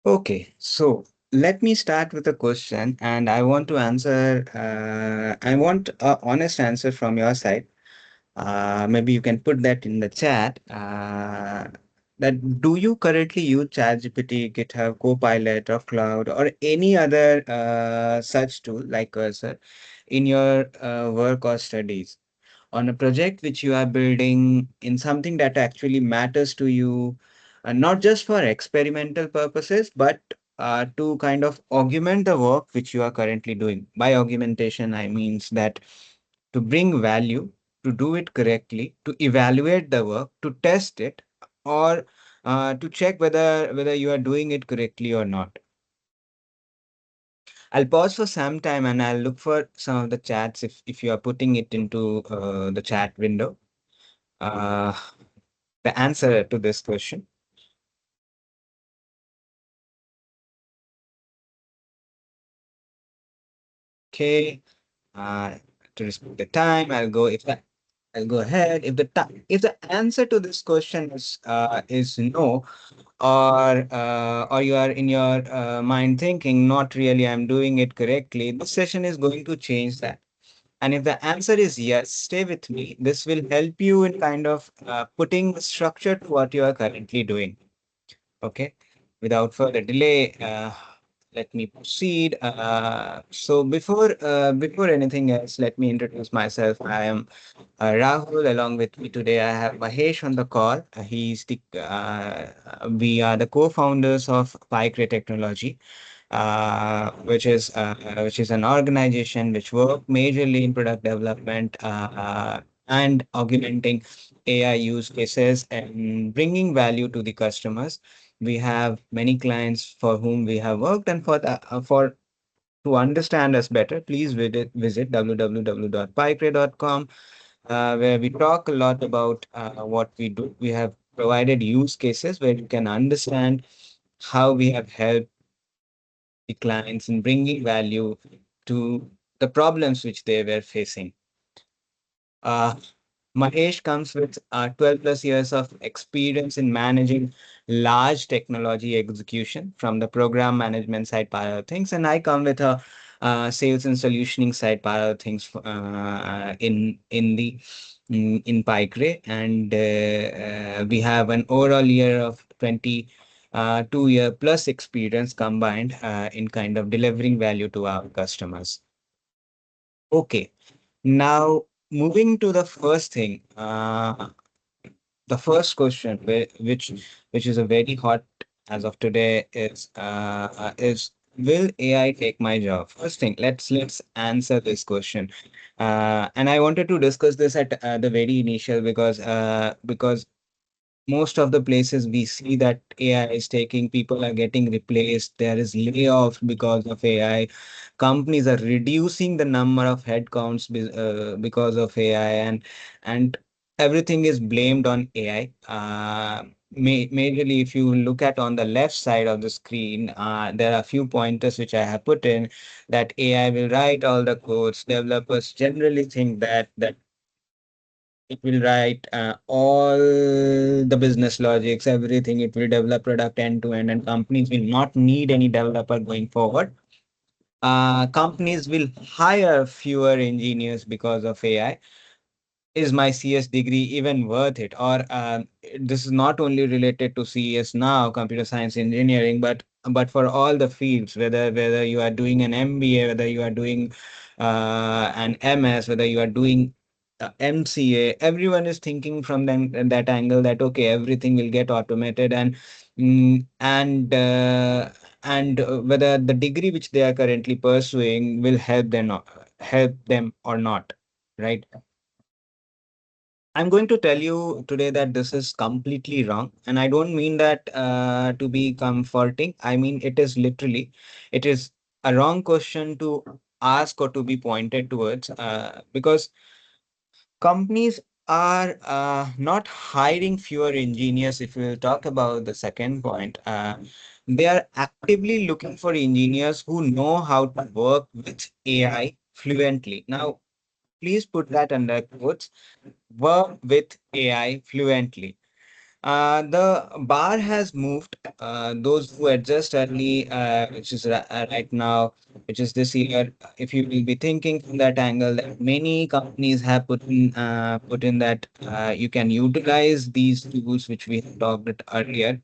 Okay, so let me start with a question, and I want to answer. I want a honest answer from your side. Maybe you can put that in the chat. That do you currently use ChatGPT, GitHub, Copilot, or Cloud, or any other such tool like Cursor in your work or studies on a project which you are building in something that actually matters to you, not just for experimental purposes, but to kind of augment the work which you are currently doing. By augmentation, I means that to bring value, to do it correctly, to evaluate the work, to test it, or to check whether you are doing it correctly or not. I'll pause for some time and I'll look for some of the chats if you are putting it into the chat window. Uh, the answer to this question. Okay. Uh, to respect the time, I'll go ahead. If the answer to this question is no, or you are in your mind thinking, not really, I'm doing it correctly, this session is going to change that. And if the answer is yes, stay with me. This will help you in kind of putting the structure to what you are currently doing. Okay. Without further delay, let me proceed. Before anything else, let me introduce myself. I am Rahul. Along with me today, I have Mahesh on the call. We are the co-founders of PyCray Technology, which is an organization which work majorly in product development and augmenting AI use cases and bringing value to the customers. We have many clients for whom we have worked, and for to understand us better, please visit www.pycray.com, where we talk a lot about what we do. We have provided use cases where you can understand how we have helped the clients in bringing value to the problems which they were facing. Uh, Mahesh comes with 12 plus years of experience in managing large technology execution from the program management side part of things, and I come with a sales and solutioning side part of things in PyCray, and we have an overall year of 2 year plus experience combined in kind of delivering value to our customers. Okay, now moving to the first thing. The first question, which is a very hot as of today, is will AI take my job? First thing, let's answer this question. And I wanted to discuss this at the very initial because most of the places we see that AI is taking, people are getting replaced. There is layoffs because of AI. Companies are reducing the number of headcounts because of AI, and everything is blamed on AI. Majorly, if you look at on the left side of the screen, there are a few pointers which I have put in that AI will write all the codes. Developers generally think that it will write all the business logics, everything. It will develop product end to end, and companies will not need any developer going forward. Companies will hire fewer engineers because of AI. Is my CS degree even worth it? Or this is not only related to CS now, computer science engineering, but for all the fields, whether you are doing an MBA, whether you are doing an MS, whether you are doing MCA, everyone is thinking from that angle that okay, everything will get automated, mm, and uh, and whether the degree which they are currently pursuing will help them or not, right? I'm going to tell you today that this is completely wrong, and I don't mean that to be comforting. I mean it is a wrong question to ask or to be pointed towards, because companies are not hiring fewer engineers. If we'll talk about the second point, they are actively looking for engineers who know how to work with AI fluently. Now, please put that under quotes, work with AI fluently. The bar has moved. Those who adjust early, which is right now, which is this year, if you will be thinking from that angle, that many companies have put in that you can utilize these tools which we have talked it earlier.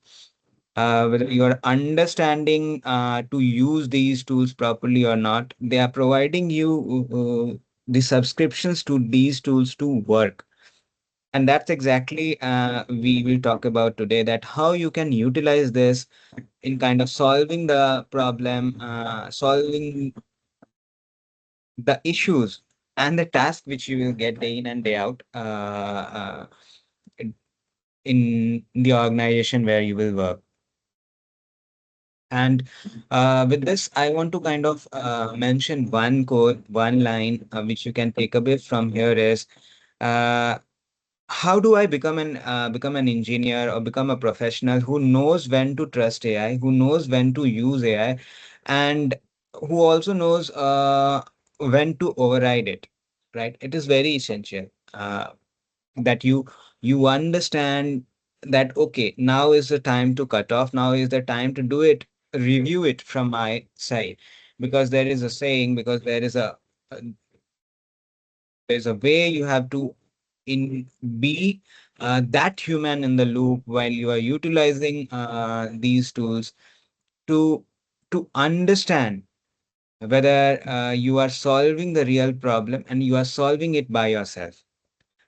Whether you are understanding to use these tools properly or not, they are providing you the subscriptions to these tools to work. And that's exactly we will talk about today, that how you can utilize this in kind of solving the problem, solving the issues and the task which you will get day in and day out in the organization where you will work. And with this, I want to kind of mention one code, one line which you can take away from here is uh, how do I become an engineer or become a professional who knows when to trust AI, who knows when to use AI, and who also knows when to override it, right? It is very essential that you understand that okay, now is the time to cut off, now is the time to do it, review it from my side, because there is a saying, because there's a way you have to in be that human in the loop while you are utilizing these tools to understand whether you are solving the real problem and you are solving it by yourself.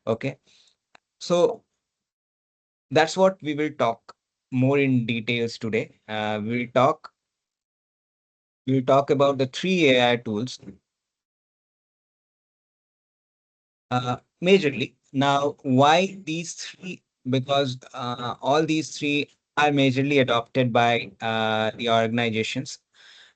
Okay, so that's what we will talk more in details today. We'll talk about the three AI tools majorly. Now, why these three? Because all these three are majorly adopted by the organizations.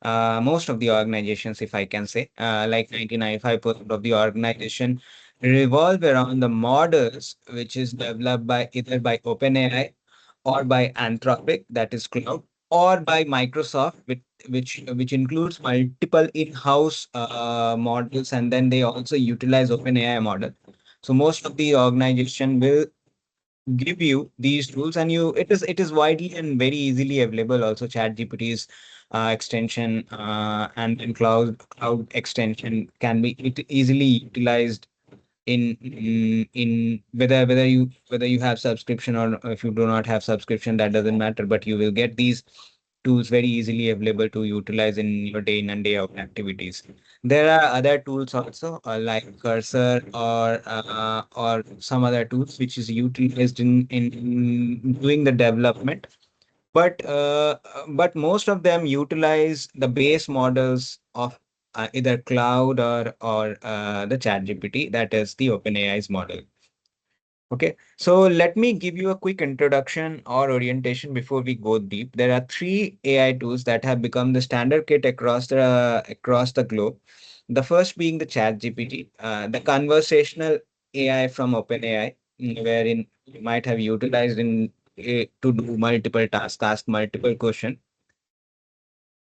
Most of the organizations, if I can say, like 99.5% of the organization revolve around the models which is developed by either by OpenAI or by Anthropic, that is Cloud, or by Microsoft, which includes multiple in-house models, and then they also utilize OpenAI model. So most of the organization will give you these tools, and it is widely and very easily available. Also, ChatGPT's extension and cloud extension can be easily utilized in whether you have subscription or if you do not have subscription, that doesn't matter, but you will get these tools very easily available to utilize in your day in and day out activities. There are other tools also like cursor or some other tools which is utilized in doing the development, but most of them utilize the base models of either cloud or the chat gpt, that is the OpenAI's model. Okay, so let me give you a quick introduction or orientation before we go deep. There are three AI tools that have become the standard kit across the globe. The first being the ChatGPT, the conversational AI from OpenAI, wherein you might have utilized to do multiple tasks, ask multiple questions.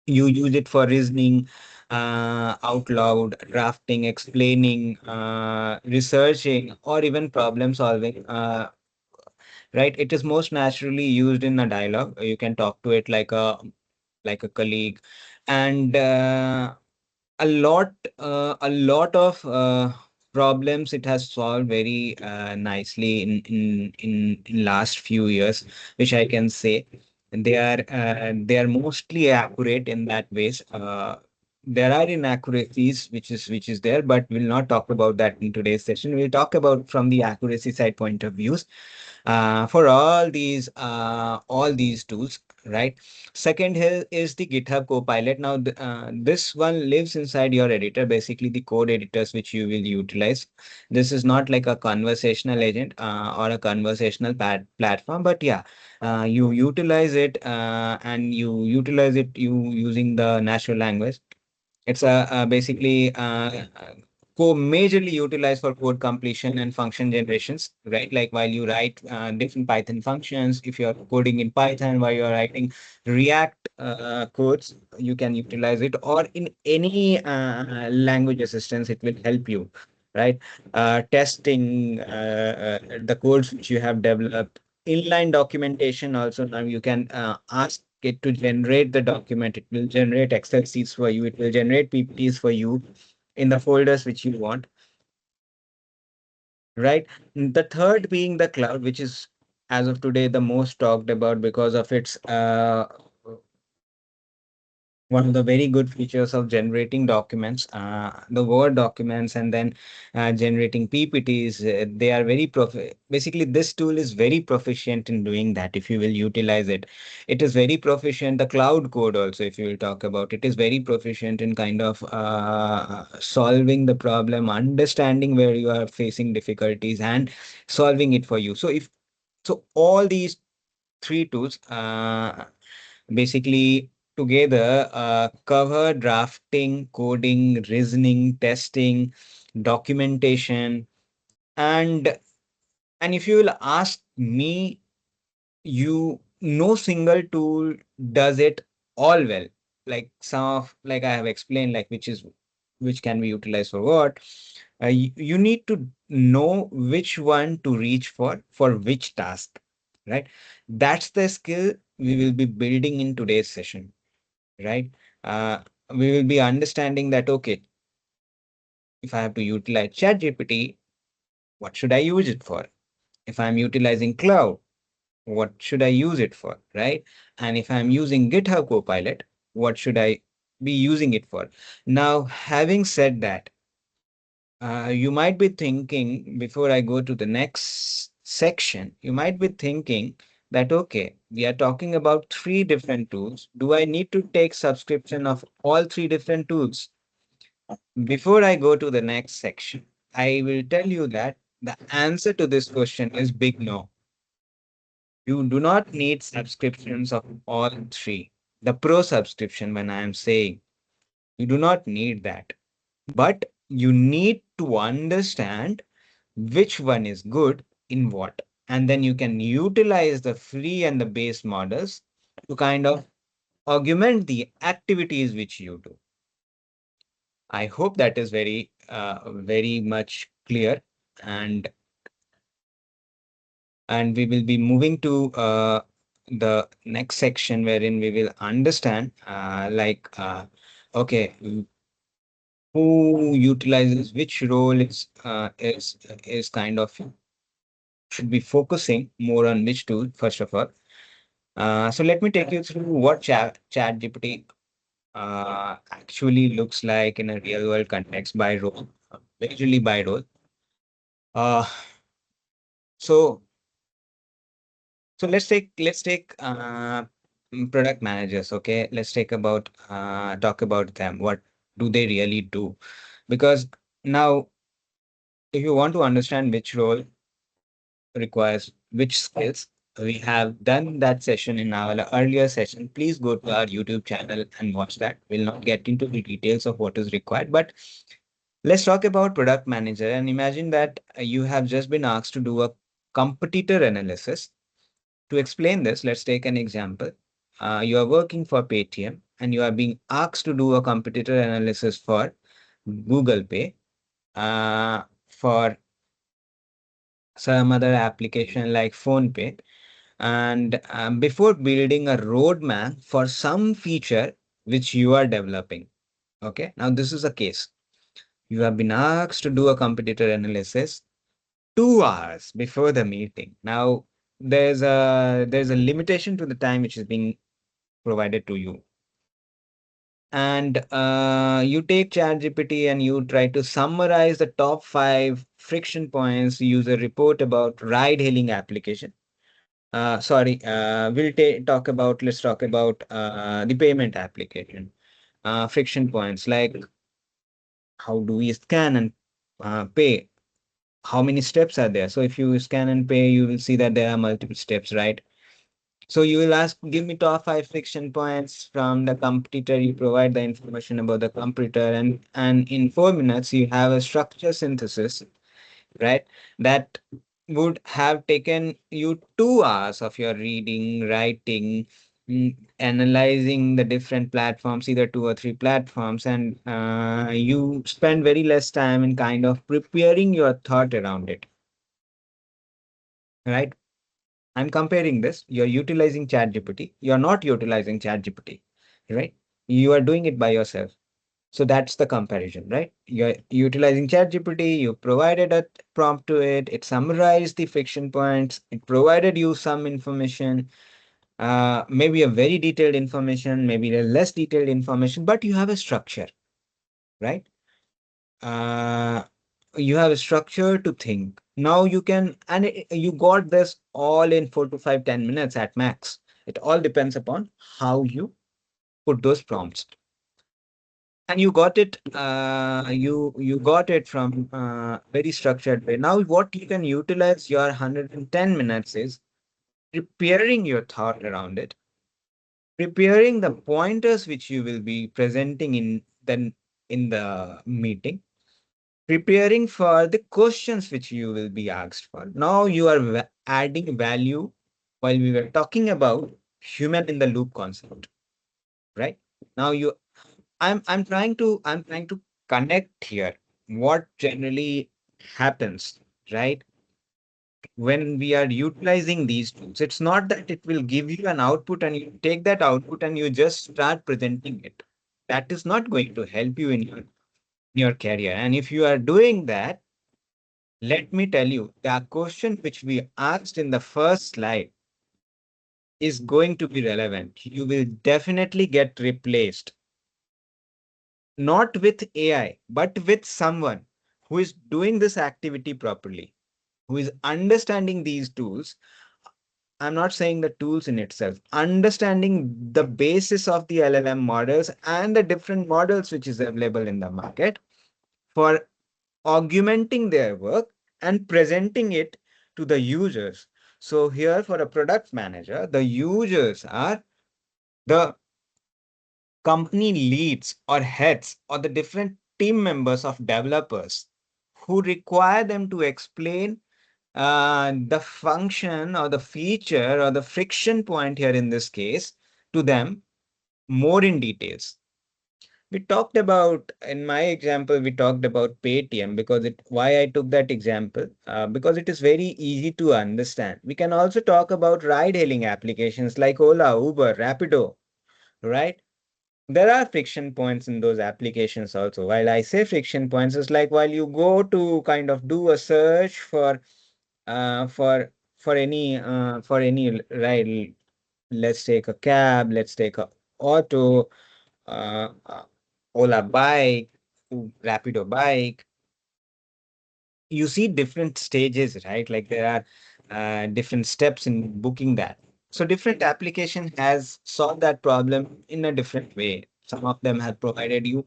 You use it for reasoning out loud, drafting, explaining, researching, or even problem solving. Right? It is most naturally used in a dialogue. You can talk to it like a colleague, and a lot of problems it has solved very nicely in last few years, which I can say. And they are mostly accurate in that ways. There are inaccuracies which is there, but we'll not talk about that in today's session. We'll talk about from the accuracy side point of views for all these tools, right? Second here is the GitHub Copilot. Now, this one lives inside your editor, basically the code editors which you will utilize. This is not like a conversational agent or a conversational platform, but yeah, you utilize it and you utilize it using the natural language. It's basically majorly utilized for code completion and function generations, right? Like while you write different Python functions, if you're coding in Python, while you're writing React codes, you can utilize it, or in any language assistance, it will help you, right? Testing the codes which you have developed. inline documentation also. Now you can ask it to generate the document. It will generate Excel sheets for you. It will generate PPTs for you in the folders which you want, right? The third being the cloud, which is as of today the most talked about because of its one of the very good features of generating documents, the Word documents, and then generating PPTs. They are basically, this tool is very proficient in doing that if you will utilize it. It is very proficient. The cloud code also, if you will talk about it, is very proficient in kind of solving the problem, understanding where you are facing difficulties, and solving it for you. So all these three tools basically together cover drafting, coding, reasoning, testing, documentation, and if you will ask me, you no single tool does it all well. Like some of, like I have explained, like which can be utilized for what. You need to know which one to reach for which task, right? That's the skill we will be building in today's session, right? Uh, we will be understanding that, okay, if I have to utilize ChatGPT, what should I use it for? If I'm utilizing cloud, what should I use it for, right? And if I'm using GitHub Copilot, what should I be using it for? Now, having said that, you might be thinking, before I go to the next section, you might be thinking that, okay, we are talking about three different tools. Do I need to take subscription of all three different tools? Before I go to the next section, I will tell you that the answer to this question is big no. You do not need subscriptions of all three. The pro subscription, when I am saying, you do not need that. But you need to understand which one is good in what. And then you can utilize the free and the base models to kind of augment the activities which you do. I hope that is very much clear. And we will be moving to the next section wherein we will understand okay, who utilizes which role is kind of should be focusing more on which tool first of all. So let me take you through what ChatGPT actually looks like in a real world context by role, majorly by role. Uh, so So let's take product managers. Okay, let's talk about them. What do they really do? Because now, if you want to understand which role requires which skills, we have done that session in our earlier session. Please go to our YouTube channel and watch that. We'll not get into the details of what is required, but let's talk about product manager and imagine that you have just been asked to do a competitor analysis. To explain this, let's take an example. You are working for Paytm and you are being asked to do a competitor analysis for Google Pay, for some other application like PhonePe, and before building a roadmap for some feature which you are developing. Okay, now this is a case. You have been asked to do a competitor analysis 2 hours before the meeting. Now, there's a limitation to the time which is being provided to you. And you take ChatGPT and you try to summarize the top 5 friction points, use a report about ride hailing application. Sorry, let's talk about the payment application. Friction points like how do we scan and pay? How many steps are there? So if you scan and pay, you will see that there are multiple steps, right? So you will ask, give me top 5 friction points from the competitor. You provide the information about the competitor, and in 4 minutes you have a structure synthesis, right? That would have taken you 2 hours of your reading, writing, analyzing the different platforms, either 2 or 3 platforms, and you spend very less time in kind of preparing your thought around it, right? I'm comparing this. You're utilizing ChatGPT. You're not utilizing ChatGPT, right? You are doing it by yourself. So that's the comparison, right? You're utilizing ChatGPT, you provided a prompt to it, it summarized the friction points, it provided you some information, maybe a very detailed information, maybe a less detailed information, but you have a structure, right? Uh, you have a structure to think. Now you can, and you got this all in 4 to 5, 10 minutes at max. It all depends upon how you put those prompts. And you got it, you got it from very structured way. Now what you can utilize your 110 minutes is preparing your thought around it, preparing the pointers which you will be presenting in the meeting, preparing for the questions which you will be asked for. Now you are adding value while we were talking about human in the loop concept, right? Now you I'm trying to connect here what generally happens, right? When we are utilizing these tools, it's not that it will give you an output and you take that output and you just start presenting it. That is not going to help you in your career. And if you are doing that, let me tell you, the question which we asked in the first slide is going to be relevant. You will definitely get replaced, not with AI, but with someone who is doing this activity properly, who is understanding these tools. I'm not saying the tools in itself, understanding the basis of the LLM models and the different models which is available in the market for augmenting their work and presenting it to the users. So here for a product manager, the users are the company leads or heads or the different team members of developers who require them to explain the function or the feature or the friction point here in this case to them more in details. We talked about, in my example, we talked about Paytm because why I took that example, because it is very easy to understand. We can also talk about ride hailing applications like Ola, Uber, Rapido, right? There are friction points in those applications also. While I say friction points, it's like while you go to kind of do a search uh, for for any ride. Let's take a cab, let's take a auto, uh, Ola bike, Rapido bike. You see different stages, right? Like there are different steps in booking that. So different application has solved that problem in a different way. Some of them have provided you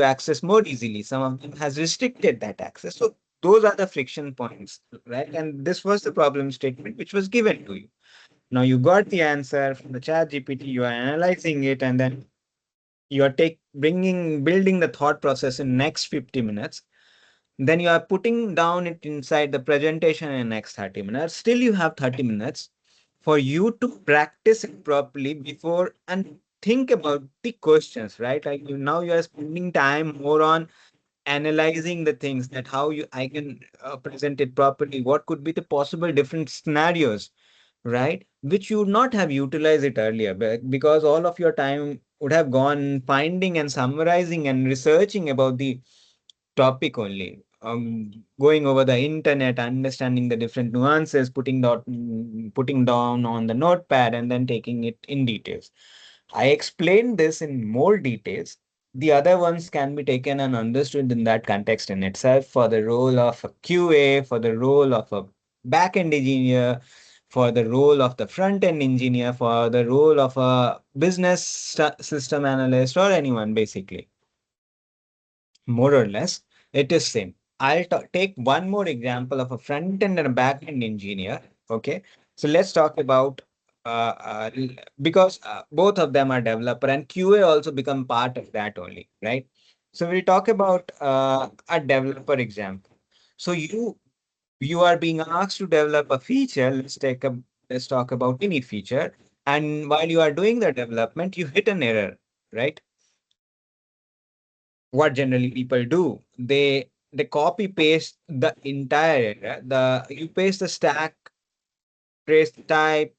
access more easily. Some of them has restricted that access. So those are the friction points, right? And this was the problem statement which was given to you. Now you got the answer from the chat GPT, you are analyzing it, and then you are building the thought process in next 50 minutes. Then you are putting down it inside the presentation in next 30 minutes. Still you have 30 minutes for you to practice it properly before and think about the questions, right? Like now you are spending time more on analyzing the things that how you I can present it properly. What could be the possible different scenarios, right? Which you would not have utilized it earlier, because all of your time would have gone finding and summarizing and researching about the topic only. Going over the internet, understanding the different nuances, putting down on the notepad, and then taking it in details. I explained this in more details. The other ones can be taken and understood in that context in itself for the role of a QA, for the role of a backend engineer, for the role of the front end engineer, for the role of a business system analyst, or anyone basically. More or less, it is same. I'll take one more example of a front end and a back end engineer. Okay, so let's talk about because both of them are developer and QA also become part of that only, right? So we'll talk about a developer example. So you are being asked to develop a feature. Let's talk about any feature, and while you are doing the development, you hit an error, right? What generally people do, they copy paste the entire you paste the stack, trace the type.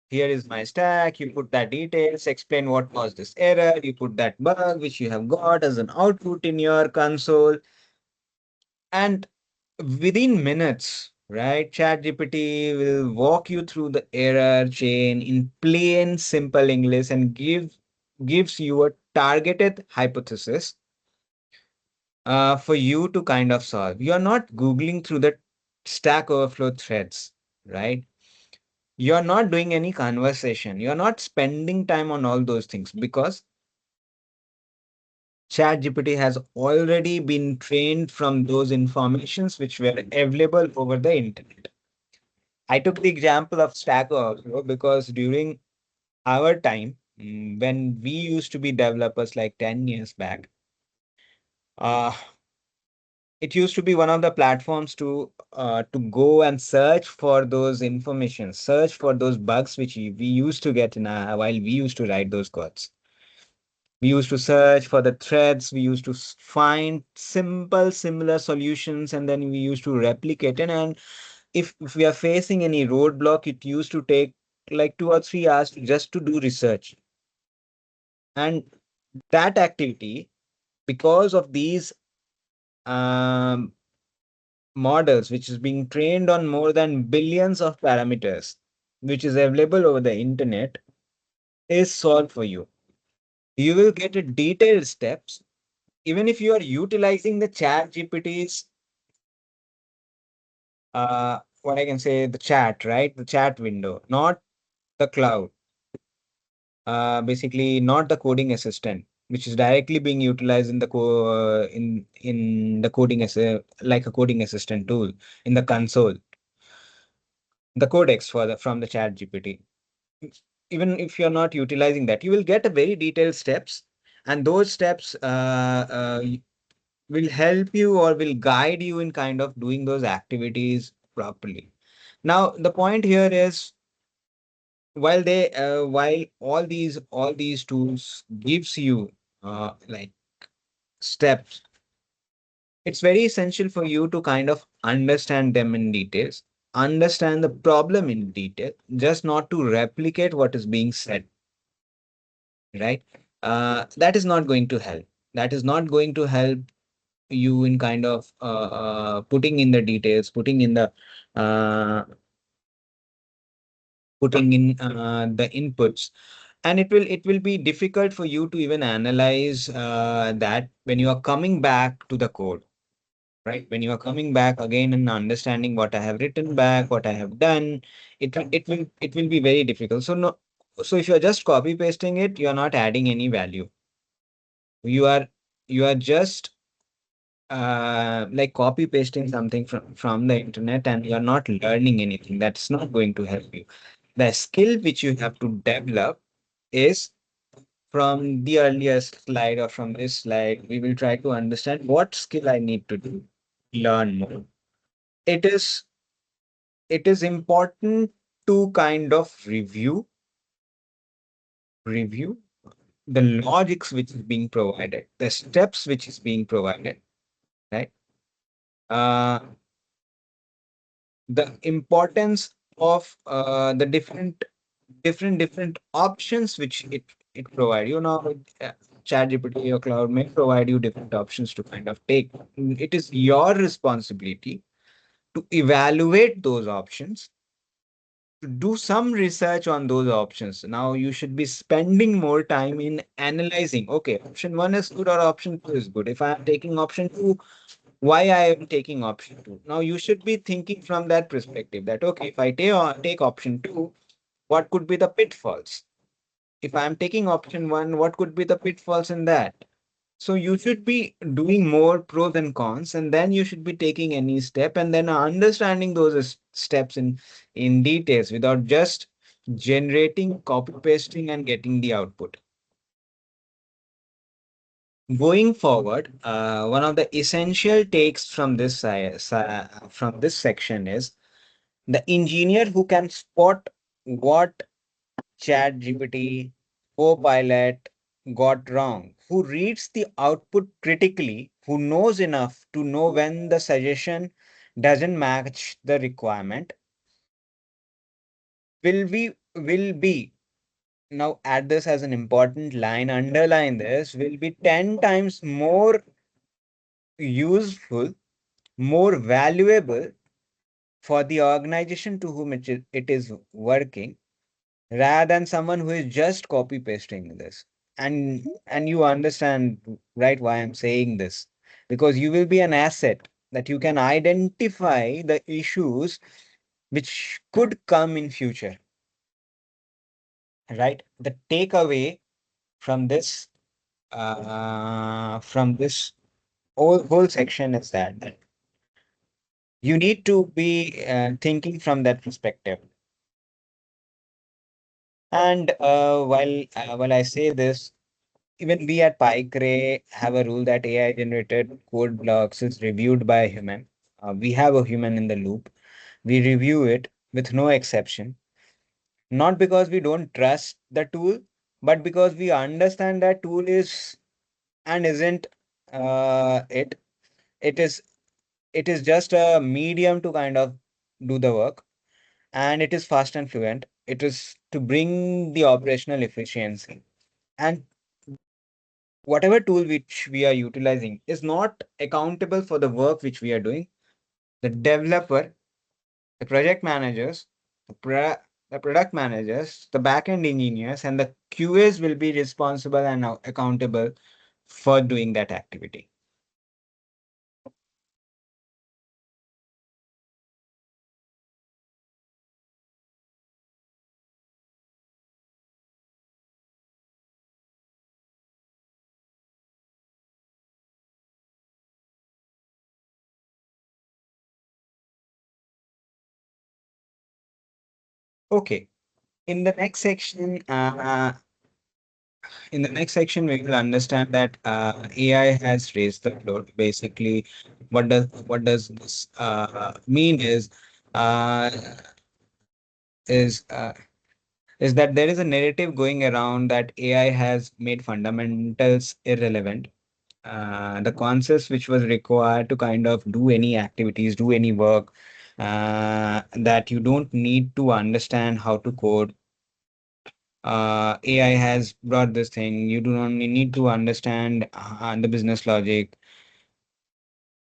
Here is my stack. You put that details, explain what caused this error. You put that bug which you have got as an output in your console, and within minutes, right? ChatGPT will walk you through the error chain in plain, simple English and gives you a targeted hypothesis for you to kind of solve. You're not Googling through the Stack Overflow threads, right? You're not doing any conversation. You're not spending time on all those things because ChatGPT has already been trained from those informations which were available over the internet. I took the example of Stack Overflow because during our time, when we used to be developers like 10 years back, uh, it used to be one of the platforms to go and search for those information, search for those bugs which we used to get in while we used to write those codes. We used to search for the threads. We used to find simple, similar solutions, and then we used to replicate it. And if we are facing any roadblock, it used to take like 2 or 3 hours just to do research. And that activity, because of these um, models, which is being trained on more than billions of parameters, which is available over the internet, is solved for you. You will get a detailed steps. Even if you are utilizing the chat GPT's, what I can say, the chat, right? The chat window, not the cloud, basically not the coding assistant, which is directly being utilized in the in the coding as like a coding assistant tool in the console, the codex for the from the chat GPT. Even if you're not utilizing that, you will get a very detailed steps, and those steps will help you or will guide you in kind of doing those activities properly. Now, the point here is while all these tools gives you like steps, it's very essential for you to kind of understand them in details, understand the problem in detail, just not to replicate what is being said, right? That is not going to help. That is not going to help you in kind of putting in the details, uh, putting in the inputs, and it will be difficult for you to even analyze that when you are coming back to the code, right? When you are coming back again and understanding what I have written back, what I have done, it will be very difficult. So no, so if you are just copy pasting it, you are not adding any value. You are just like copy pasting something from the internet, and you're not learning anything. That's not going to help you. The skill which you have to develop is from the earlier slide, or from this slide, we will try to understand what skill I need to do, learn more. It is it is important to kind of review the logics which is being provided, the steps which is being provided, right? Uh, the importance of the different options which it provide. ChatGPT or Cloud may provide you different options to kind of take. It is your responsibility to evaluate those options, to do some research on those options. Now you should be spending more time in analyzing. Okay, option one is good or option two is good. If I am taking option two, why I am taking option two? Now you should be thinking from that perspective that okay, if I take option two, what could be the pitfalls? If I'm taking option one, what could be the pitfalls in that? So you should be doing more pros and cons, and then you should be taking any step, and then understanding those steps in details without just generating, copy pasting, and getting the output. Going forward, one of the essential takes from from this section is the engineer who can spot what ChatGPT, Copilot got wrong, who reads the output critically, who knows enough to know when the suggestion doesn't match the requirement will be now add this as an important line, underline this, will be 10 times more useful, more valuable for the organization to whom it is working, rather than someone who is just copy pasting this. And you understand, right, why I'm saying this? Because you will be an asset that you can identify the issues which could come in future, right? The takeaway from this whole section is that you need to be thinking from that perspective. And while I say this, even we at PyCray have a rule that AI generated code blocks is reviewed by a human. We have a human in the loop. We review it with no exception, not because we don't trust the tool, but because we understand that tool is and isn't it. It is it is just a medium to kind of do the work, and it is fast and fluent. It is to bring the operational efficiency. And whatever tool which we are utilizing is not accountable for the work which we are doing. The developer, the project managers, the product managers, the backend engineers, and the QAs will be responsible and accountable for doing that activity. Okay. In the next section, we will understand that AI has raised the floor. Basically, what does this mean uh, is uh, is that there is a narrative going around that AI has made fundamentals irrelevant. The concepts which was required to kind of do any activities, do any work, that you don't need to understand how to code. AI has brought this thing. You do not need to understand the business logic.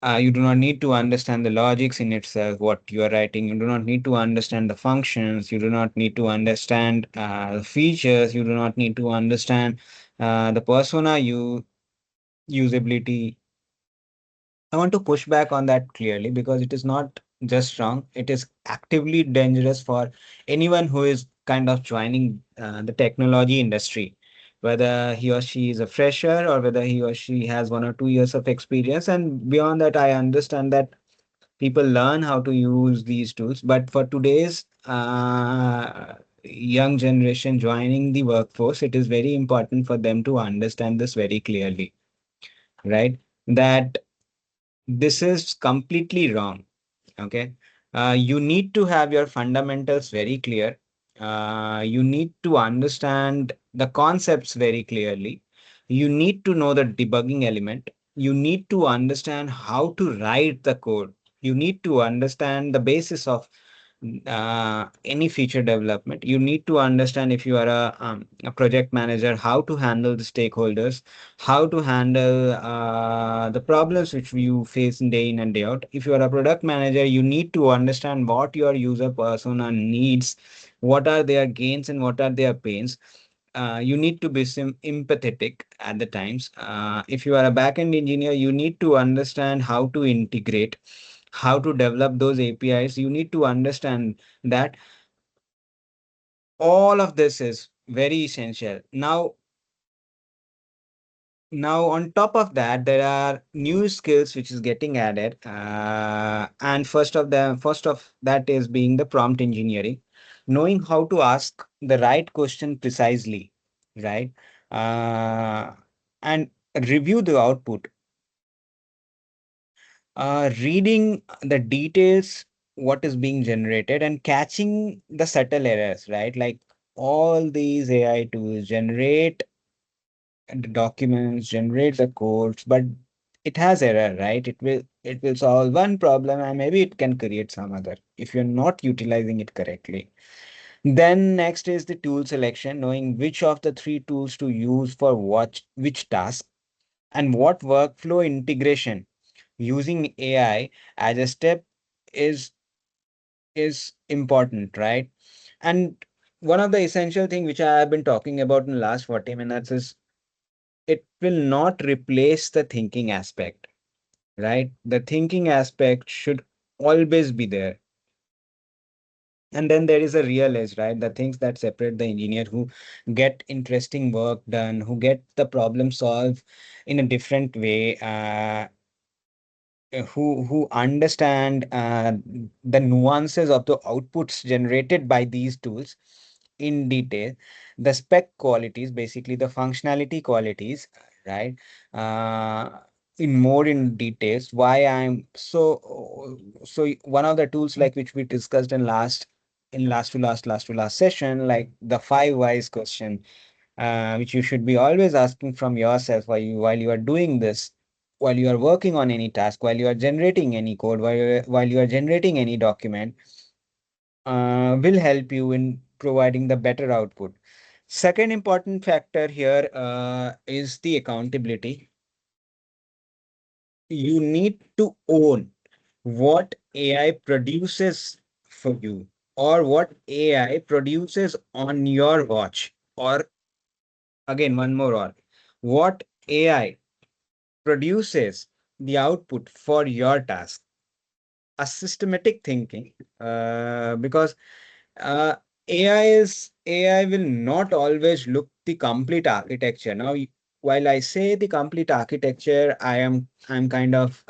You do not need to understand the logics in itself, what you are writing. You do not need to understand the functions. You do not need to understand the features. You do not need to understand the persona usability. I want to push back on that clearly because it is not just wrong, it is actively dangerous for anyone who is kind of joining the technology industry, whether he or she is a fresher or whether he or she has 1 or 2 years of experience. And beyond that, I understand that people learn how to use these tools. But for today's young generation joining the workforce, it is very important for them to understand this very clearly, right? That this is completely wrong. Okay. You need to have your fundamentals very clear. You need to understand the concepts very clearly. You need to know the debugging element. You need to understand how to write the code. You need to understand the basis of any feature development. You need to understand, if you are a project manager, how to handle the stakeholders, how to handle the problems which you face day in and day out. If you are a product manager, you need to understand what your user persona needs, what are their gains and what are their pains. You need to be empathetic at the times. If you are a backend engineer, you need to understand how to integrate, how to develop those APIs. You need to understand that all of this is very essential. Now, on top of that, there are new skills which is getting added, and first of that is being the prompt engineering, knowing how to ask the right question precisely, right, uh, and review the output, reading the details, what is being generated, and catching the subtle errors, right? Like all these AI tools generate the documents, generate the codes, but it has error, right? It will solve one problem and maybe it can create some other if you're not utilizing it correctly. Then next is the tool selection, knowing which of the three tools to use for what which task, and what workflow integration using AI as a step is is important, right? And one of the essential thing which I have been talking about in the last 40 minutes is it will not replace the thinking aspect, right? The thinking aspect should always be there. And then there is a real edge, right? The things that separate the engineer who get interesting work done, who get the problem solved in a different way, who understand the nuances of the outputs generated by these tools in detail, the spec qualities, basically the functionality qualities, right? uh, in more in details, why I'm so one of the tools like which we discussed in last to last session, like the five whys question, which you should be always asking from yourself while you are doing this, while you are working on any task, while you are generating any code, while you are generating any document, will help you in providing the better output. Second important factor here is the accountability. You need to own what AI produces for you, or what AI produces on your watch, or again, one more or what AI produces the output for your task. A systematic thinking, because uh, AI will not always look the complete architecture. Now, while I say the complete architecture, I'm kind of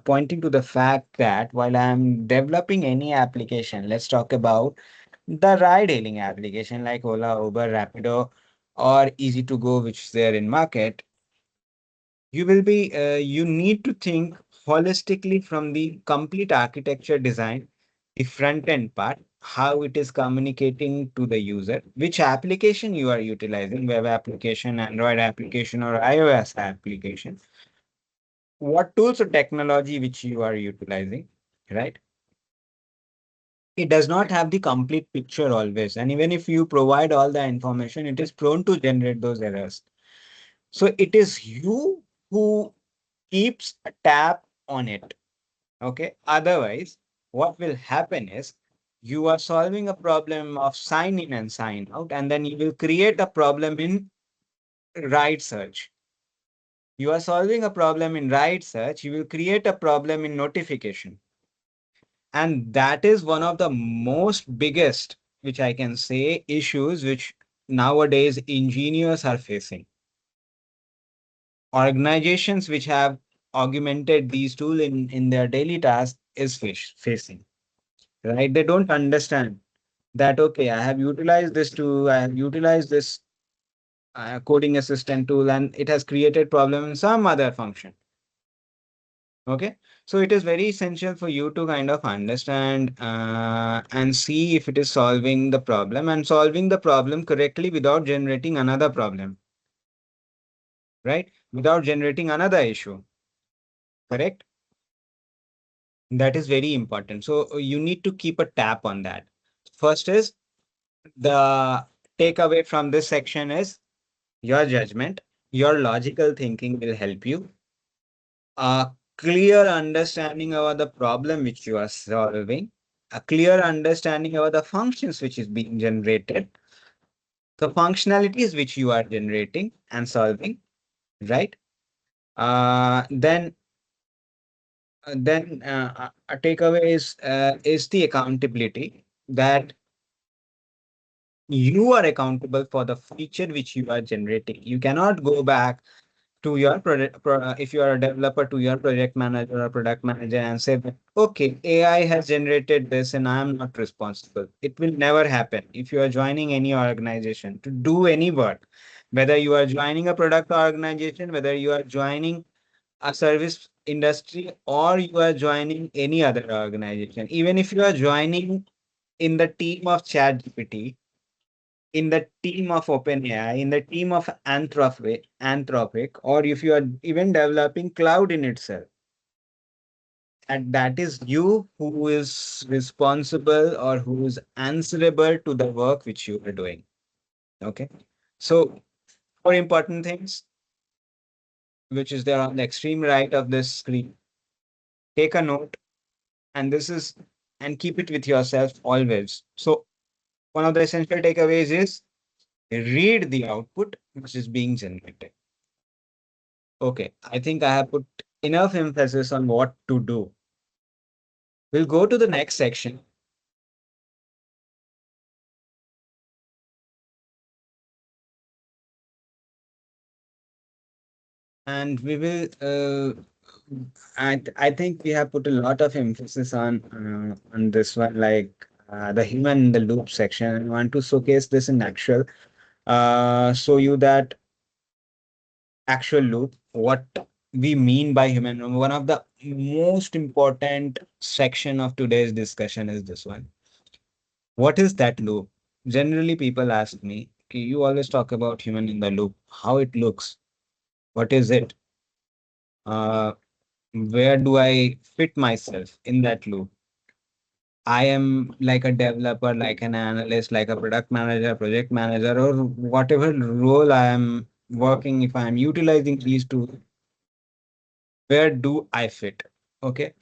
pointing to the fact that while I'm developing any application, let's talk about the ride-hailing application like Ola, Uber, Rapido, or Easy to Go, which is there in market. You need to think holistically from the complete architecture design, the front end part, how it is communicating to the user, which application you are utilizing, web application, Android application, or iOS application, what tools or technology which you are utilizing, right? It does not have the complete picture always. And even if you provide all the information, it is prone to generate those errors. So it is you who keeps a tab on it. Okay. Otherwise, what will happen is you are solving a problem of sign in and sign out, and then you will create a problem in right search. You are solving a problem in right search, you will create a problem in notification. And that is one of the most biggest, which I can say, issues which nowadays engineers are facing. Organizations which have augmented these tools in their daily task is facing, right? They don't understand that, okay, I have utilized this tool, I have utilized this coding assistant tool, and it has created problem in some other function. Okay. So it is very essential for you to kind of understand and see if it is solving the problem, and solving the problem correctly without generating another problem, right? Without generating another issue, correct? That is very important. So you need to keep a tap on that. First is the takeaway from this section is your judgment, your logical thinking will help you. A clear understanding about the problem which you are solving, a clear understanding about the functions which is being generated, the functionalities which you are generating and solving, right? Then a takeaway is the accountability, that you are accountable for the feature which you are generating. You cannot go back to your if you are a developer, to your project manager or product manager and say that, okay, AI has generated this and I am not responsible. It will never happen. If you are joining any organization to do any work, whether you are joining a product organization, whether you are joining a service industry, or you are joining any other organization, even if you are joining in the team of ChatGPT, in the team of OpenAI, in the team of Anthropic, or if you are even developing cloud in itself, and that is you who is responsible or who is answerable to the work which you are doing. Okay. So, four important things, which is there on the extreme right of this screen. Take a note, and this is, and keep it with yourself always. So, one of the essential takeaways is read the output which is being generated. Okay, I think I have put enough emphasis on what to do. We'll go to the next section. And we will, I think we have put a lot of emphasis on this one, like the human in the loop section. I want to showcase this in actual, show you that actual loop, what we mean by human. One of the most important section of today's discussion is this one. What is that loop? Generally, people ask me, "Okay, you always talk about human in the loop, how it looks, what is it? Uh, where do I fit myself in that loop? I am like a developer, like an analyst, like a product manager, project manager, or whatever role I am working. If I am utilizing these tools, where do I fit?" Okay.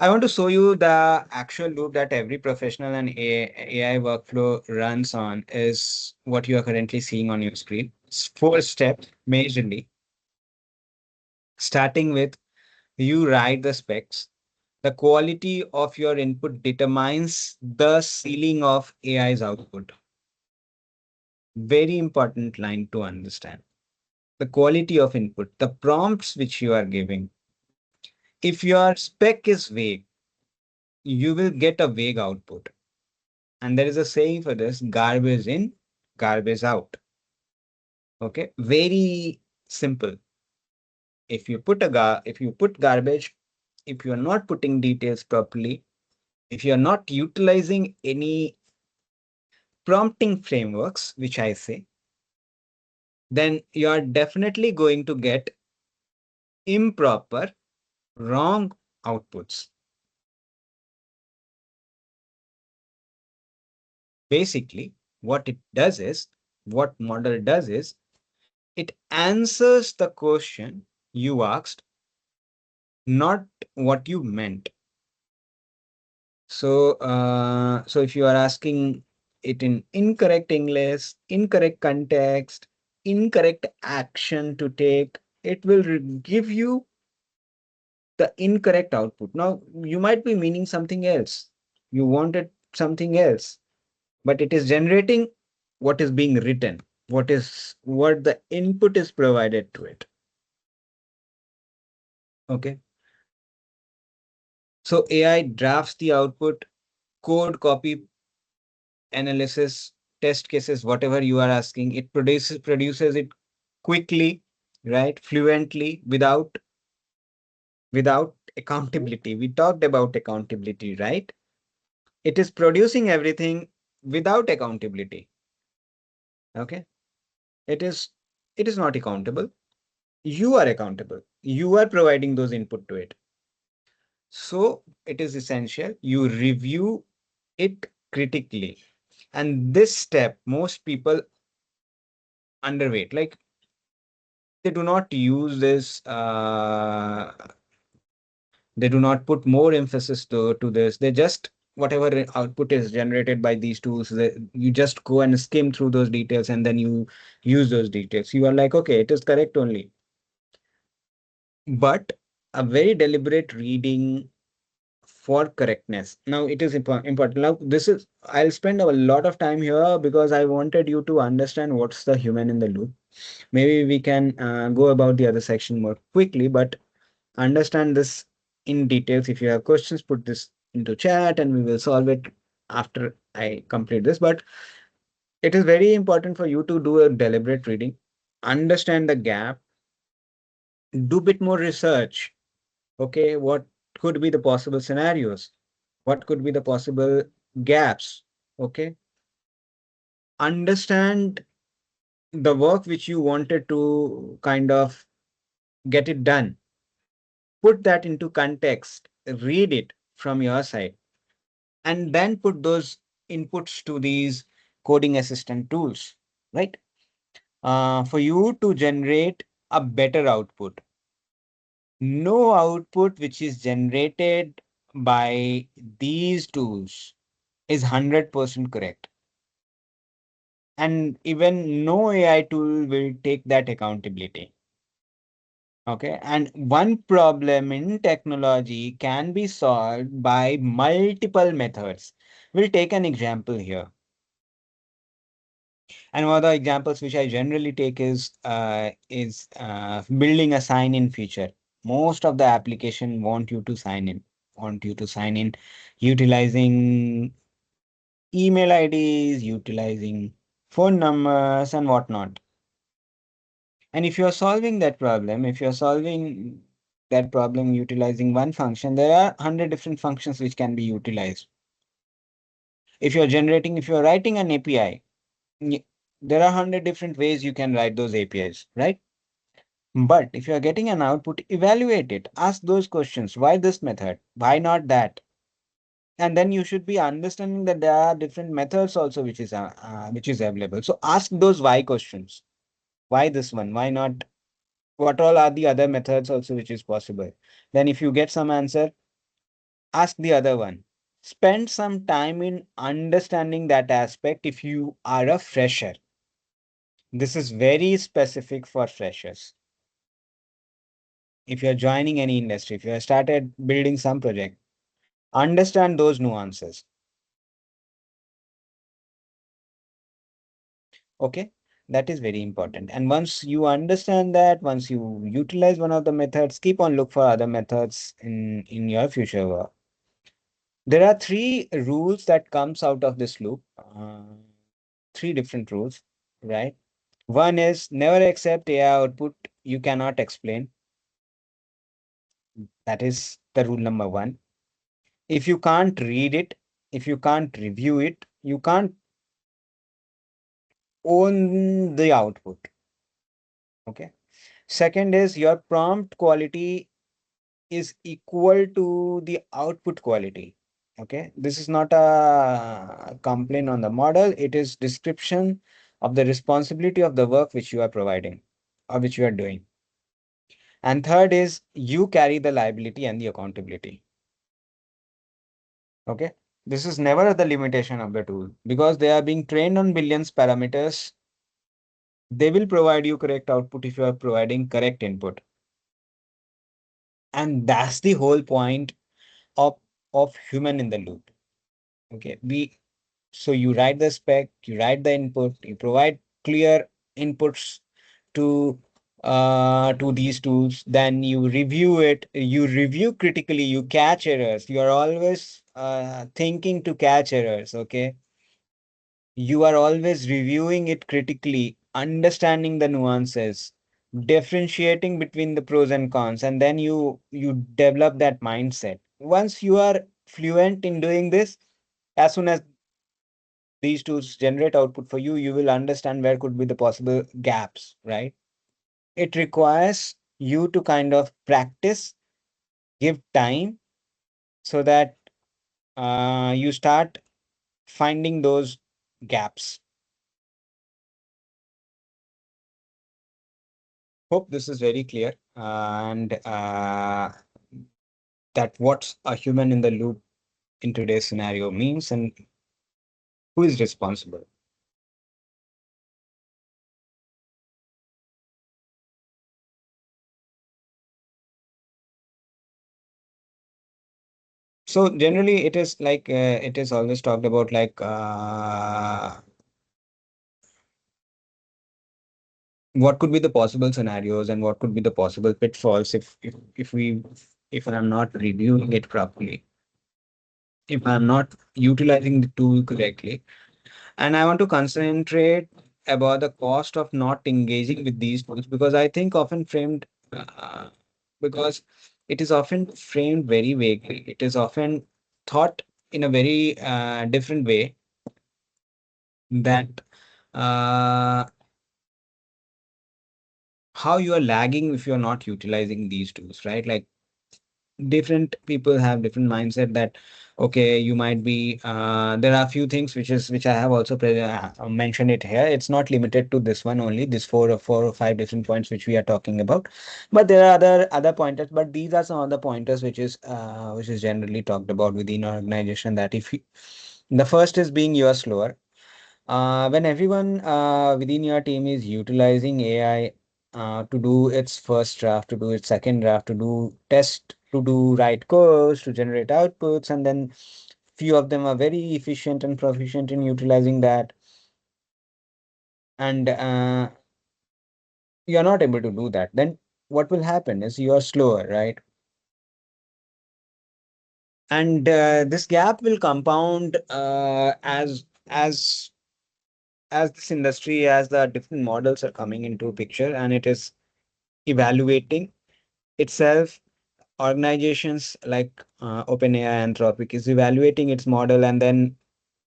I want to show you the actual loop that every professional and AI workflow runs on is what you are currently seeing on your screen. It's four steps majorly, starting with you write the specs. The quality of your input determines the ceiling of AI's output. Very important line to understand. The quality of input, the prompts which you are giving. If your spec is vague, you will get a vague output. And there is a saying for this: garbage in, garbage out. Okay. Very simple. If you put garbage, if you are not putting details properly, if you are not utilizing any prompting frameworks, which I say, then you are definitely going to get improper, wrong outputs. Basically, what model does is it answers the question you asked, not what you meant. So if you are asking it in incorrect English, incorrect context, incorrect action to take, it will give you the incorrect output. Now, you might be meaning something else. You wanted something else, but it is generating what is being written, what the input is provided to it. Okay. So AI drafts the output, code copy, analysis, test cases, whatever you are asking, it produces it quickly, right? Fluently, without accountability. We talked about accountability, right? It is producing everything without accountability. Okay. It is not accountable. You are accountable. You are providing those input to it. So it is essential you review it critically. And this step, most people underweight. Like, they do not use this, they do not put more emphasis to this. They just, whatever output is generated by these tools, you just go and skim through those details and then you use those details. You are like, okay, it is correct only. But a very deliberate reading for correctness. Now, it is important. Now, I'll spend a lot of time here because I wanted you to understand what's the human in the loop. Maybe we can go about the other section more quickly, but understand this in details. If you have questions, put this into chat and we will solve it after I complete this. But it is very important for you to do a deliberate reading, understand the gap, do bit more research. Okay, what could be the possible scenarios? What could be the possible gaps? Okay, understand the work which you wanted to kind of get it done, put that into context, read it from your side, and then put those inputs to these coding assistant tools, right? For you to generate a better output. No output which is generated by these tools is 100% correct. And even no AI tool will take that accountability. Okay. And one problem in technology can be solved by multiple methods. We'll take an example here. And one of the examples which I generally take is building a sign-in feature. Most of the application want you to sign in utilizing email IDs, utilizing phone numbers and whatnot. And if you're solving that problem, if you're solving that problem utilizing one function, there are 100 different functions which can be utilized. If you're writing an API, there are 100 different ways you can write those APIs, right? But if you are getting an output, evaluate it. Ask those questions. Why this method? Why not that? And then you should be understanding that there are different methods also which is available. So ask those why questions. Why this one? Why not? What all are the other methods also which is possible? Then if you get some answer, ask the other one. Spend some time in understanding that aspect if you are a fresher. This is very specific for freshers. If you're joining any industry, if you have started building some project, understand those nuances. Okay, that is very important. And once you understand that, once you utilize one of the methods, keep on look for other methods in your future work. There are three rules that comes out of this loop. Three different rules, right? One is never accept AI output you cannot explain. That is the rule number one. If you can't read it, if you can't review it, you can't own the output. Okay. Second is your prompt quality is equal to the output quality. Okay. This is not a complaint on the model. It is description of the responsibility of the work which you are providing or which you are doing. And third is you carry the liability and the accountability. Okay. This is never the limitation of the tool because they are being trained on billions parameters. They will provide you correct output if you are providing correct input. And that's the whole point of, of human in the loop. Okay. So you write the spec, you write the input, you provide clear inputs to these tools, then you review it, you review critically, you catch errors. You are always thinking to catch errors. Okay. You are always reviewing it critically, understanding the nuances, differentiating between the pros and cons, and then you develop that mindset. Once you are fluent in doing this, as soon as these tools generate output for you, you will understand where could be the possible gaps, right? It requires you to kind of practice, give time so that you start finding those gaps. Hope this is very clear. And that what's a human in the loop in today's scenario means and who is responsible. So generally, it is like it is always talked about like what could be the possible scenarios and what could be the possible pitfalls if I'm not reviewing it properly, if I'm not utilizing the tool correctly. And I want to concentrate about the cost of not engaging with these tools because I think often framed because it is often framed very vaguely. It is often thought in a very different way that uh, how you are lagging if you're not utilizing these tools, right? Like different people have different mindset that okay, you might be there are a few things which I have also mentioned it here. It's not limited to this one only, this four or five different points which we are talking about, but there are other pointers, but these are some of the pointers which is generally talked about within our organization, that if you, the first is being you are slower. When everyone within your team is utilizing AI to do its first draft, to do its second draft, to do test, to do write codes, to generate outputs, and then few of them are very efficient and proficient in utilizing that, and you're not able to do that, then what will happen is you're slower, right? And this gap will compound as this industry, as the different models are coming into picture, and it is evaluating itself. Organizations like OpenAI, Anthropic is evaluating its model, and then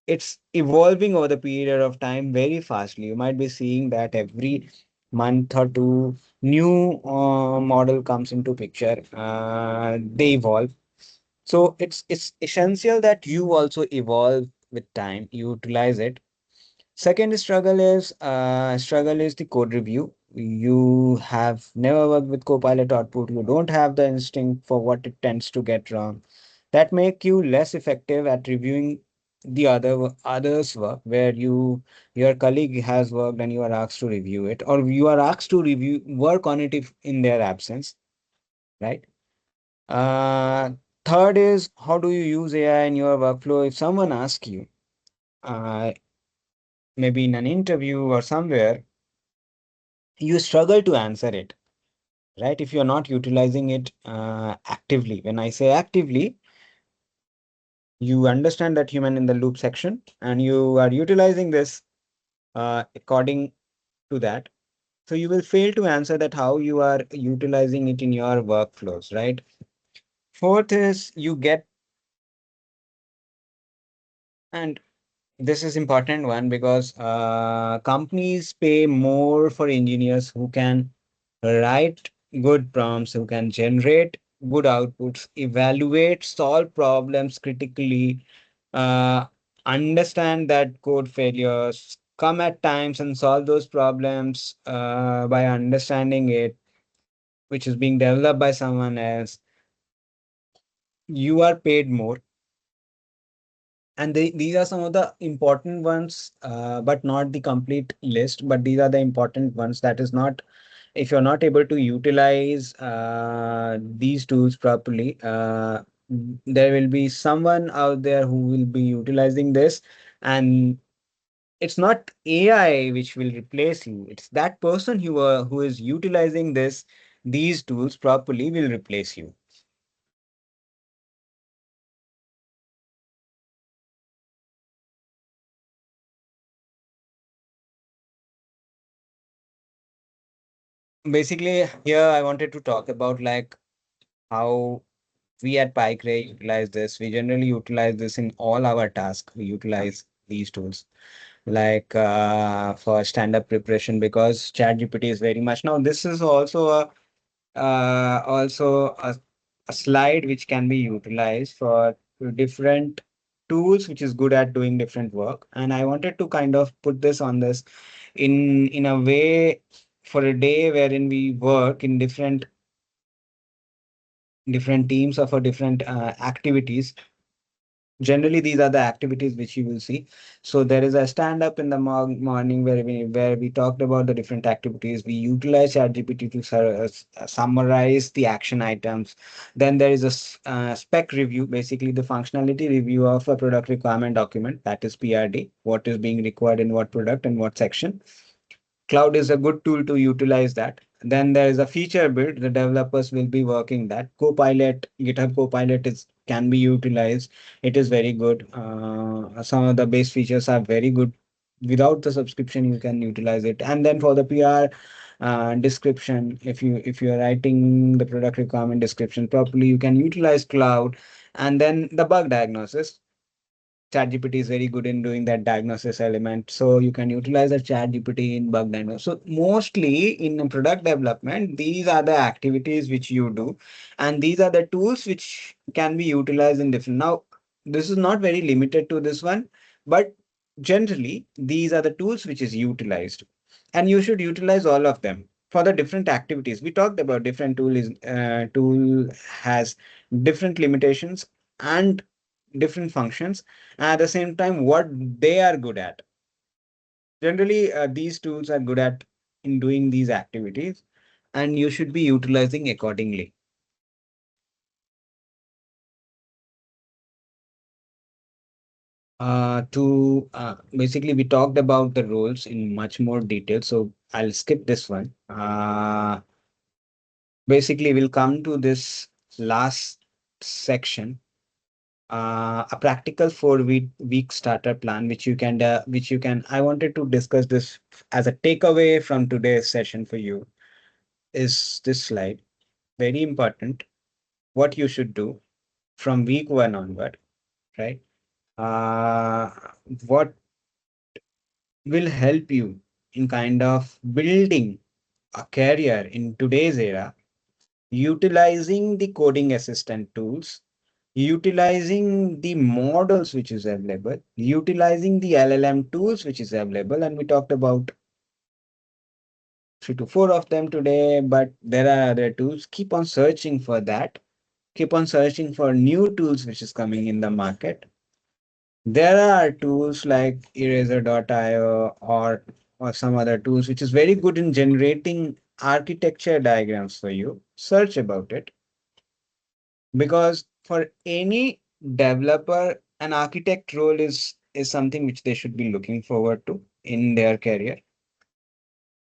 it's evolving over the period of time very fastly. You might be seeing that every month or two, new model comes into picture. They evolve. So it's essential that you also evolve with time, utilize it. Second struggle is the code review. You have never worked with Copilot output. You don't have the instinct for what it tends to get wrong. That make you less effective at reviewing the others' work, where your colleague has worked and you are asked to review it, or you are asked to review work on it if in their absence, right? Uh, Third is, how do you use AI in your workflow? If someone asks you, uh, maybe in an interview or somewhere, you struggle to answer it, right? If you're not utilizing it actively. When I say actively, you understand that human in the loop section and you are utilizing this according to that. So you will fail to answer that how you are utilizing it in your workflows, right? Fourth is you get, and this is important one because companies pay more for engineers who can write good prompts, who can generate good outputs, evaluate, solve problems critically, uh, understand that code failures come at times and solve those problems by understanding it, which is being developed by someone else. You are paid more. And these are some of the important ones, but not the complete list. But these are the important ones. That is not, if you're not able to utilize these tools properly, there will be someone out there who will be utilizing this. And it's not AI which will replace you. It's that person who is utilizing these tools properly will replace you. Basically, here I wanted to talk about like how we at PyCray utilize this. We generally utilize this in all our tasks. We utilize these tools like for stand-up preparation, because ChatGPT is very much now. This is also a slide which can be utilized for different tools, which is good at doing different work. And I wanted to kind of put this on this in a way for a day wherein we work in different teams or for different activities. Generally, these are the activities which you will see. So there is a stand up in the morning where we talked about the different activities. We utilize ChatGPT to summarize the action items. Then there is spec review, basically the functionality review of a product requirement document, that is PRD. What is being required in what product and what section. Cloud is a good tool to utilize that. Then there is a feature build. The developers will be working that. Copilot, GitHub Copilot is can be utilized. It is very good. Some of the base features are very good. Without the subscription, you can utilize it. And then for the PR description, if you are writing the product requirement description properly, you can utilize Cloud. And then the bug diagnosis. ChatGPT is very good in doing that diagnosis element. So you can utilize the ChatGPT in bug diagnosis. So mostly in product development, these are the activities which you do, and these are the tools which can be utilized in different. Now, this is not very limited to this one, but generally these are the tools which is utilized, and you should utilize all of them for the different activities. We talked about different tool has different limitations and different functions, and at the same time what they are good at. Generally, these tools are good at in doing these activities, and you should be utilizing accordingly. To Basically, we talked about the roles in much more detail, so I'll skip this one. Basically, we'll come to this last section, a practical four week starter plan, which you can. I wanted to discuss this as a takeaway from today's session for you. Is this slide very important? What you should do from week one onward, right? Uh, what will help you in kind of building a career in today's era, utilizing the coding assistant tools, utilizing the models which is available, utilizing the LLM tools which is available, and we talked about three to four of them today, but there are other tools. Keep on searching for that. Keep on searching for new tools which is coming in the market. There are tools like eraser.io or some other tools which is very good in generating architecture diagrams for you. Search about it, because for any developer, an architect role is something which they should be looking forward to in their career.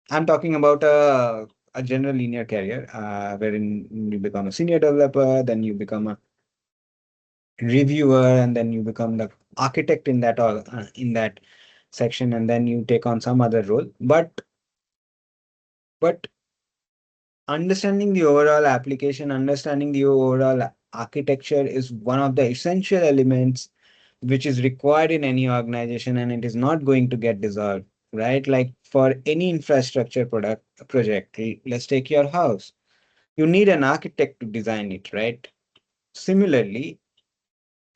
I'm talking about a general linear career, wherein you become a senior developer, then you become a reviewer, and then you become the architect in that section, and then you take on some other role. But understanding the overall application, understanding the overall architecture is one of the essential elements which is required in any organization, and it is not going to get dissolved, right? Like for any infrastructure project, let's take your house. You need an architect to design it, right? Similarly,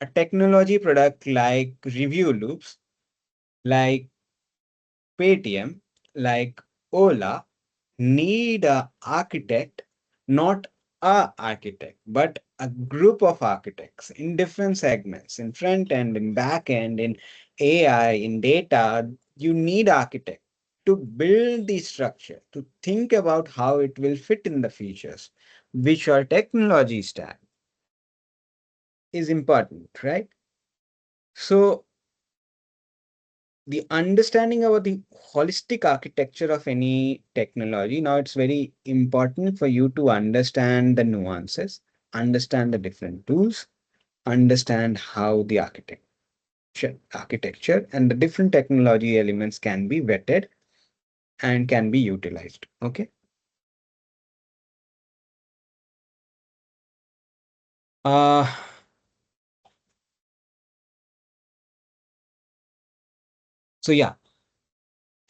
a technology product like review loops, like Paytm, like Ola, need a architect, not a architect, but a group of architects in different segments, in front end, in back end, in AI, in data. You need architect to build the structure, to think about how it will fit in the features, which our technology stack is important, right? So the understanding about the holistic architecture of any technology, now it's very important for you to understand the nuances, understand the different tools, understand how the architecture and the different technology elements can be vetted and can be utilized. Okay. uh so yeah,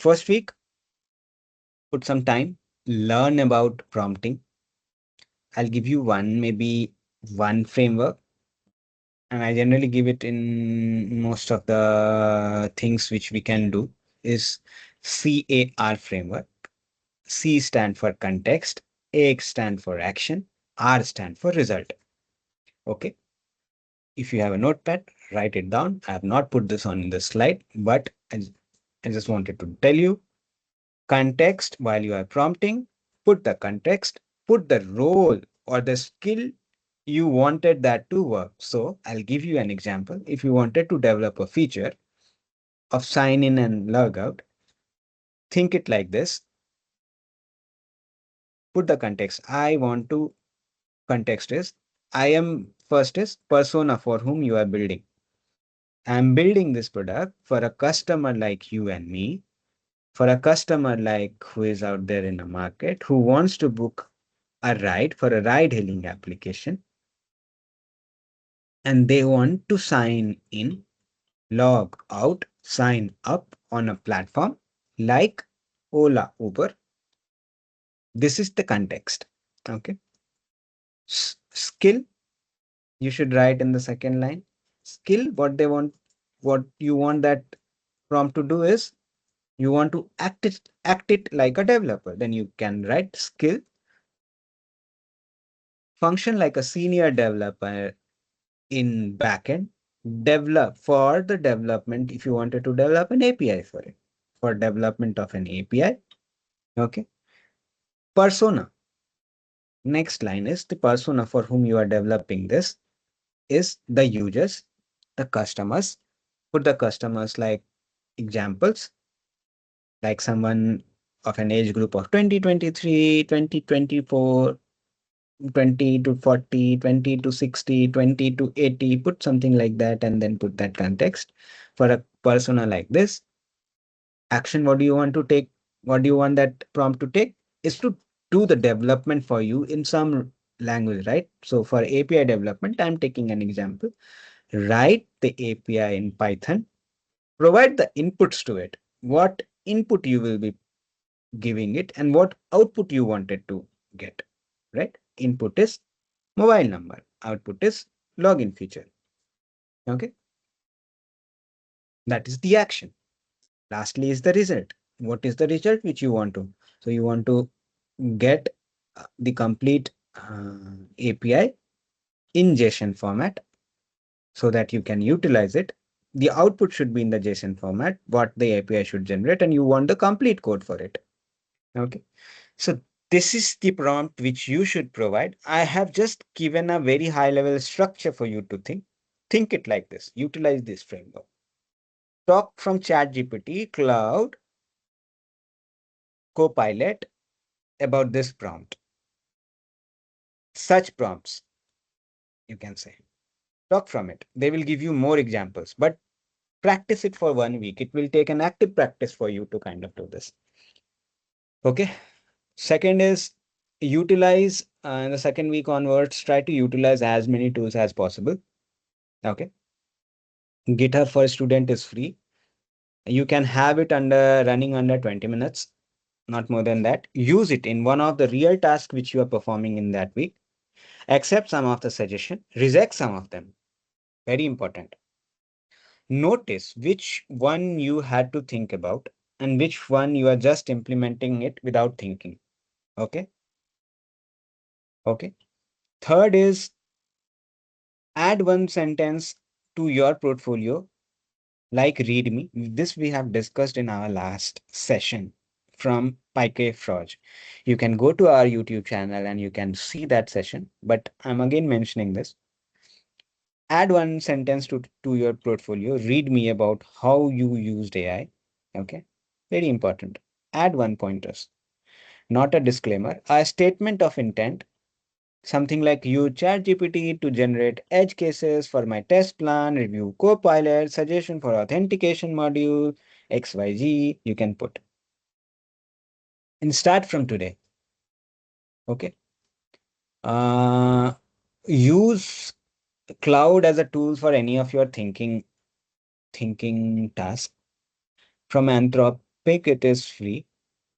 first week, put some time, learn about prompting. I'll give you maybe one framework, and I generally give it in most of the things which we can do, is CAR framework. C stand for context, A stand for action, R stand for result. Okay. If you have a notepad, write it down. I have not put this on the slide, but I just wanted to tell you context while you are prompting, put the context, put the role or the skill you wanted that to work. So I'll give you an example. If you wanted to develop a feature of sign in and log out, think it like this. Put the context. I want to context is I am first is persona for whom you are building. I'm building this product for a customer like you and me, for a customer like who is out there in the market who wants to book a ride for a ride hailing application, and they want to sign in log out, sign up on a platform like Ola, Uber. This is the context. Okay. Skill, you should write in the second line. Skill, what you want that prompt to do is you want to act it like a developer. Then you can write skill, function like a senior developer in backend, develop for the development if you wanted to develop an API for it, for development of an API. Okay. Persona. Next line is the persona for whom you are developing this is the users, the customers. Put the customers like examples, like someone of an age group of 2023, 2024, 20 to 40, 20 to 60, 20 to 80, put something like that and then put that context. For a persona like this, action, what do you want to take? What do you want that prompt to take? Is to do the development for you in some language, right? So for API development, I'm taking an example. Write the API in Python, provide the inputs to it. What input you will be giving it and what output you wanted to get, right? Input is mobile number, output is login feature. Okay, that is the action. Lastly is the result. What is the result which you want to? So you want to get the complete API in JSON format so that you can utilize it. The output should be in the JSON format, what the API should generate, and you want the complete code for it. Okay. So this is the prompt which you should provide. I have just given a very high level structure for you to think. Think it like this. Utilize this framework. Talk from ChatGPT, Cloud, Copilot about this prompt. Such prompts, you can say. Talk from it. They will give you more examples, but practice it for 1 week. It will take an active practice for you to kind of do this. Okay. Second is utilize in the second week onwards, try to utilize as many tools as possible. Okay. GitHub for a student is free. You can have it running under 20 minutes, not more than that. Use it in one of the real tasks which you are performing in that week. Accept some of the suggestion, reject some of them. Very important. Notice which one you had to think about and which one you are just implementing it without thinking. Okay. Okay. Third is add one sentence to your portfolio like README. This we have discussed in our last session from PyCray Technologies. You can go to our YouTube channel and you can see that session, but I'm again mentioning this. Add one sentence to your portfolio. Read me about how you used AI. Okay. Very important. Add one pointers, not a disclaimer, a statement of intent. Something like use ChatGPT to generate edge cases for my test plan, review Copilot, suggestion for authentication module, XYZ, you can put. And start from today. Okay. Use Cloud as a tool for any of your thinking tasks. From Anthropic, it is free.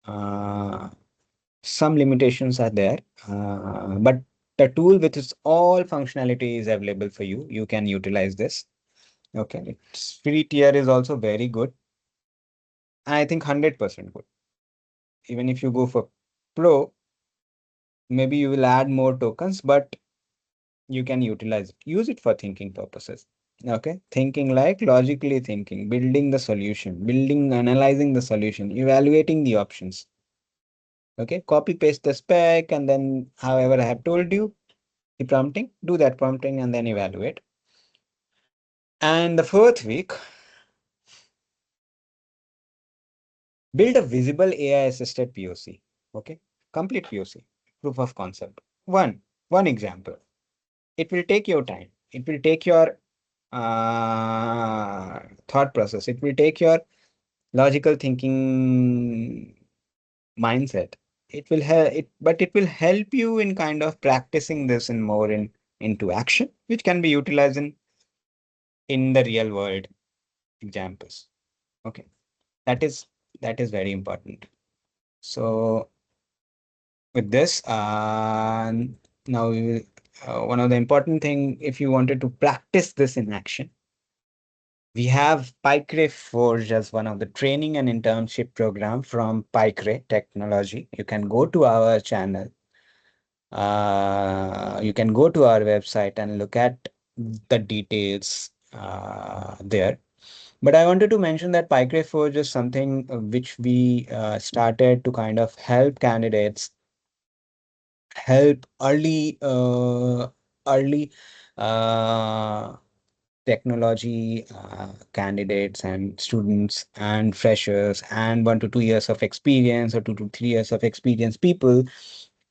Some limitations are there, but the tool with its all functionality is available for you. You can utilize this. Okay, its free tier is also very good. I think 100% good. Even if you go for Pro, maybe you will add more tokens, but you can utilize it. Use it for thinking purposes. Okay, thinking like logically thinking, building the solution, analyzing the solution, evaluating the options. Okay, copy paste the spec and then however I have told you, the prompting, do that prompting and then evaluate. And the fourth week, build a visible AI assisted POC. Okay, complete POC, proof of concept. One example. It will take your time. It will take your thought process. It will take your logical thinking mindset. It will help it, but it will help you in kind of practicing this in more into action, which can be utilized in the real world. examples. Okay, that is that is very important. So with this, now we will, one of the important thing, if you wanted to practice this in action, we have PyCray Forge as one of the training and internship program from PyCray Technology. You can go to our channel. You can go to our website and look at the details there. But I wanted to mention that PyCray Forge is something which we started to kind of help candidates, help early uh, technology candidates and students and freshers and 1 to 2 years of experience or 2 to 3 years of experience people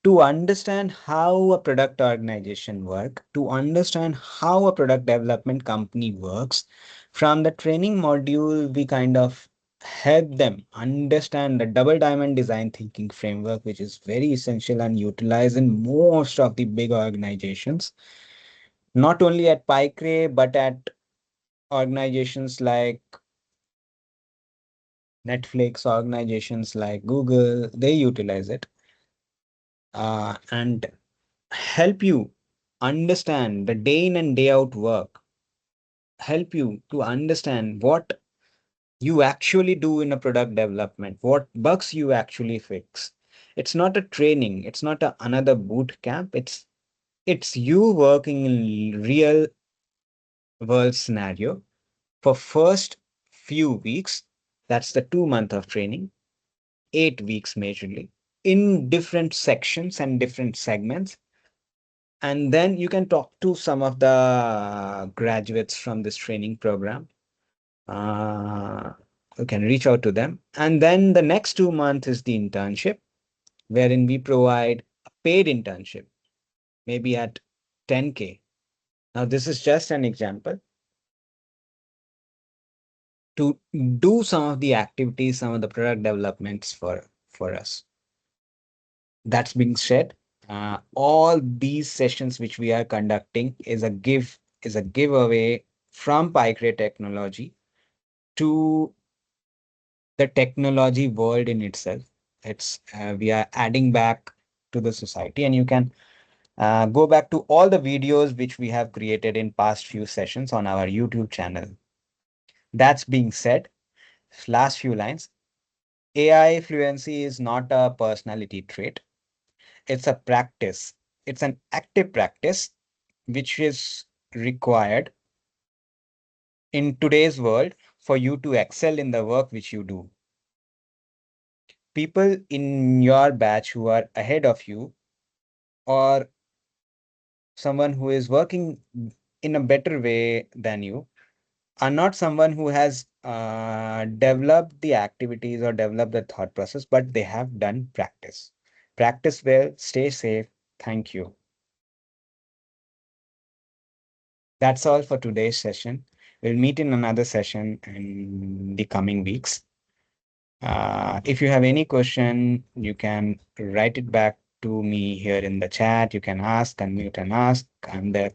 to understand how a product organization work, to understand how a product development company works. From the training module, we kind of help them understand the double diamond design thinking framework, which is very essential and utilized in most of the big organizations, not only at PyCray, but at organizations like Netflix, organizations like Google, they utilize it and help you understand the day in and day out work, help you to understand what you actually do in a product development, what bugs you actually fix. It's not a training, it's not another boot camp, it's you working in real world scenario for first few weeks. That's the 2 month of training, 8 weeks majorly, in different sections and different segments. And then you can talk to some of the graduates from this training program. Uh, you can reach out to them. And then the next 2 months is the internship, wherein we provide a paid internship, maybe at 10K. Now, this is just an example to do some of the activities, some of the product developments for us. That's being said, all these sessions which we are conducting is a giveaway from PyCray Technology to the technology world in itself. It's we are adding back to the society, and you can go back to all the videos which we have created in past few sessions on our YouTube channel. That's being said, last few lines. AI fluency is not a personality trait. It's a practice. It's an active practice which is required in today's world for you to excel in the work which you do. People in your batch who are ahead of you, or someone who is working in a better way than you, are not someone who has developed the activities or developed the thought process, but they have done practice. Practice well, stay safe. Thank you. That's all for today's session. We'll meet in another session in the coming weeks. If you have any question, you can write it back to me here in the chat. You can ask, unmute and ask. I'm there.